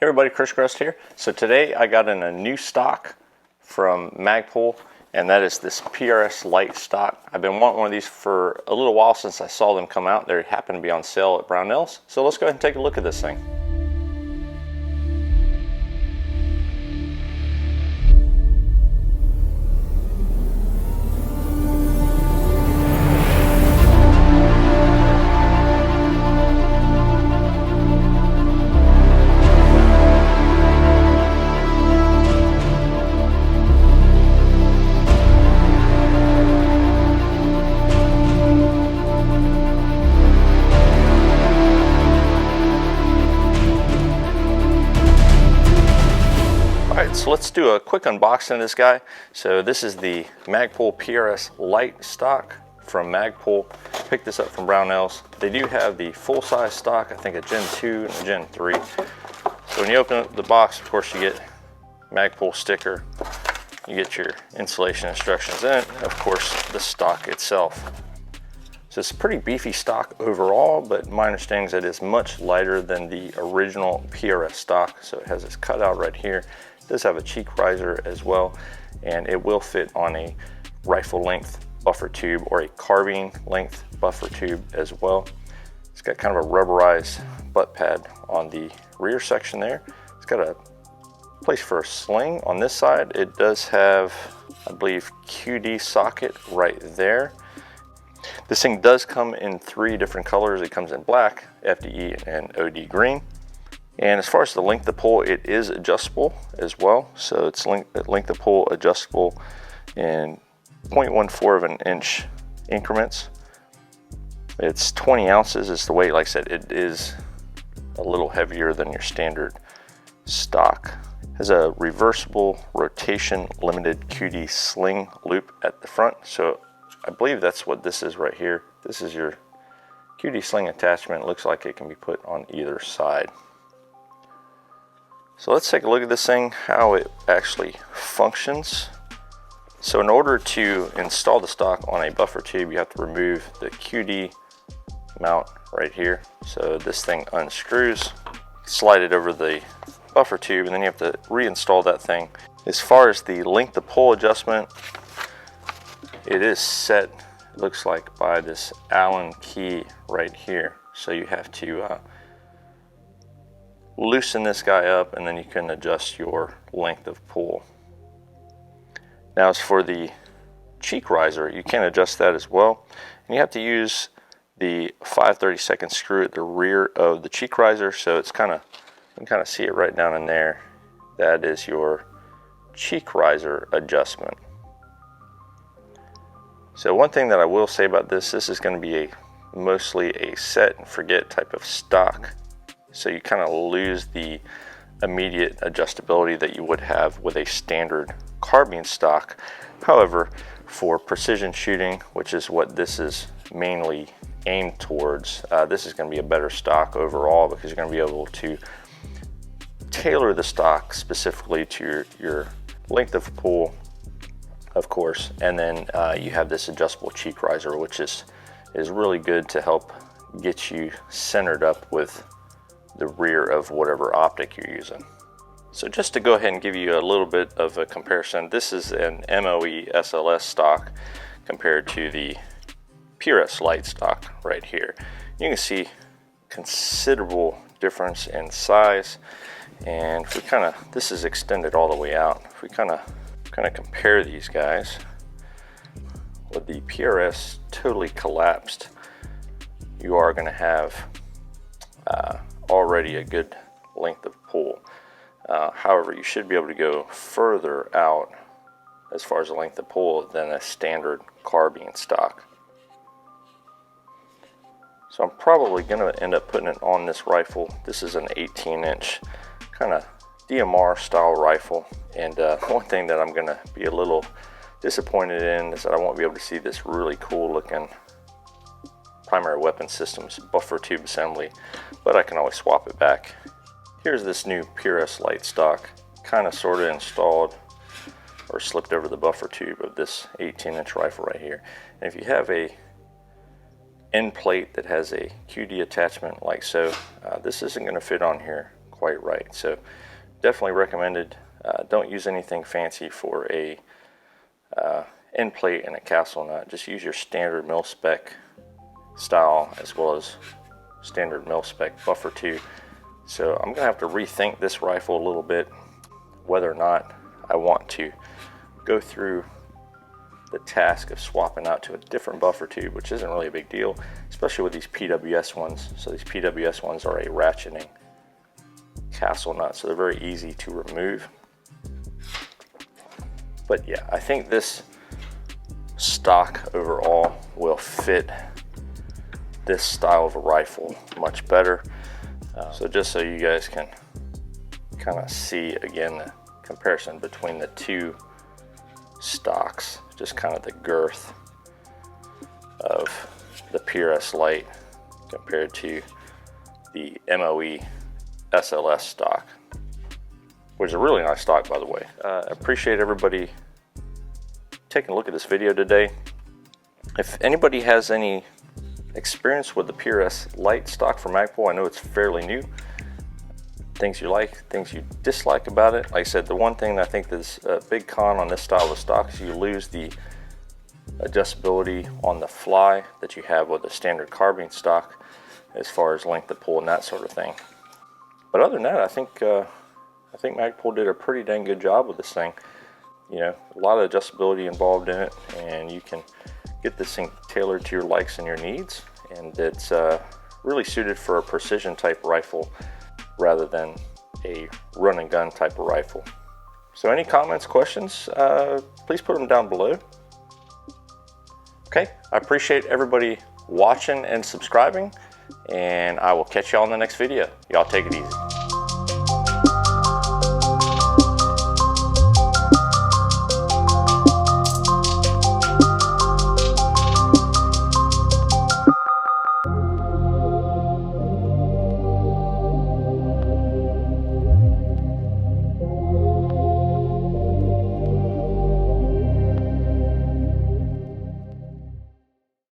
Hey everybody, Grest here. So today I got in a new stock from Magpul, and that is this PRS Lite stock. I've been wanting one of these for a little while since I saw them come out. They happen to be on sale at Brownells. So let's go ahead and take a look at this thing. So let's do a quick unboxing of this guy. So this is the Magpul PRS Lite stock from Magpul. Picked this up from Brownells. They do have the full-size stock, I think a Gen 2 and a Gen 3. So when you open up the box, of course you get Magpul sticker, you get your installation instructions, and of course the stock itself. So it's a pretty beefy stock overall, but my understanding is that it's much lighter than the original PRS stock. So it has this cutout right here. It does have a cheek riser as well, and it will fit on a rifle length buffer tube or a carbine length buffer tube as well. It's got kind of a rubberized butt pad on the rear section there. It's got a place for a sling on this side. It does have, I believe, QD socket right there. This thing does come in 3 different colors. It comes in black, FDE, and OD green. And as far as the length of pull, it is adjustable as well. So it's length of pull adjustable in 0.14 of an inch increments. It's 20 ounces is the weight. Like I said, it is a little heavier than your standard stock. It has a reversible rotation limited QD sling loop at the front. So I believe that's what this is right here. This is your QD sling attachment. It looks like it can be put on either side. So let's take a look at this thing, how it actually functions. So in order to install the stock on a buffer tube, you have to remove the QD mount right here. So this thing unscrews, slide it over the buffer tube, and then you have to reinstall that thing. As far as the length of pull adjustment, it is set, it looks like, by this Allen key right here. So you have to loosen this guy up, and then you can adjust your length of pull. Now as for the cheek riser, you can adjust that as well, and you have to use the 5/32 screw at the rear of the cheek riser. So it's kind of, you can kind of see it right down in there. That is your cheek riser adjustment. So one thing that I will say about this is going to be mostly a set and forget type of stock. So you kind of lose the immediate adjustability that you would have with a standard carbine stock. However, for precision shooting, which is what this is mainly aimed towards, this is going to be a better stock overall, because you're going to be able to tailor the stock specifically to your length of pull, of course, and then you have this adjustable cheek riser, which is really good to help get you centered up with the rear of whatever optic you're using. So just to go ahead and give you a little bit of a comparison, this is an MOE SLS stock compared to the PRS Lite stock right here. You can see considerable difference in size, and if we kind of, this is extended all the way out. If we kind of compare these guys, with the PRS totally collapsed, you are going to have already a good length of pull. However, you should be able to go further out as far as the length of pull than a standard carbine stock. So I'm probably going to end up putting it on this rifle. This is an 18-inch kind of DMR style rifle, and one thing that I'm going to be a little disappointed in is that I won't be able to see this really cool looking primary weapon systems buffer tube assembly, but I can always swap it back. Here's this new PRS Lite stock, kind of sort of installed or slipped over the buffer tube of this 18-inch rifle right here. And if you have a end plate that has a QD attachment like so, this isn't going to fit on here quite right. So definitely recommended. Don't use anything fancy for a end plate and a castle nut. Just use your standard mil-spec style as well as standard mil-spec buffer tube. So I'm gonna have to rethink this rifle a little bit, whether or not I want to go through the task of swapping out to a different buffer tube, which isn't really a big deal, especially with these PWS ones. So these PWS ones are a ratcheting castle nut, so they're very easy to remove. But yeah, I think this stock overall will fit this style of a rifle much better. So just so you guys can kind of see again the comparison between the two stocks, just kind of the girth of the PRS Lite compared to the MOE SLS stock, which is a really nice stock, by the way. Appreciate everybody taking a look at this video today. If anybody has any experience with the PRS Lite stock from Magpul, I know it's fairly new. Things you like, things you dislike about it. Like I said, the one thing that I think is a big con on this style of stock is you lose the adjustability on the fly that you have with a standard carbine stock as far as length of pull and that sort of thing. But other than that, I think Magpul did a pretty dang good job with this thing. You know, a lot of adjustability involved in it, and you can get this thing tailored to your likes and your needs, and it's really suited for a precision type rifle rather than a run and gun type of rifle. So any comments, questions, please put them down below. Okay, I appreciate everybody watching and subscribing, and I will catch y'all in the next video. Y'all take it easy.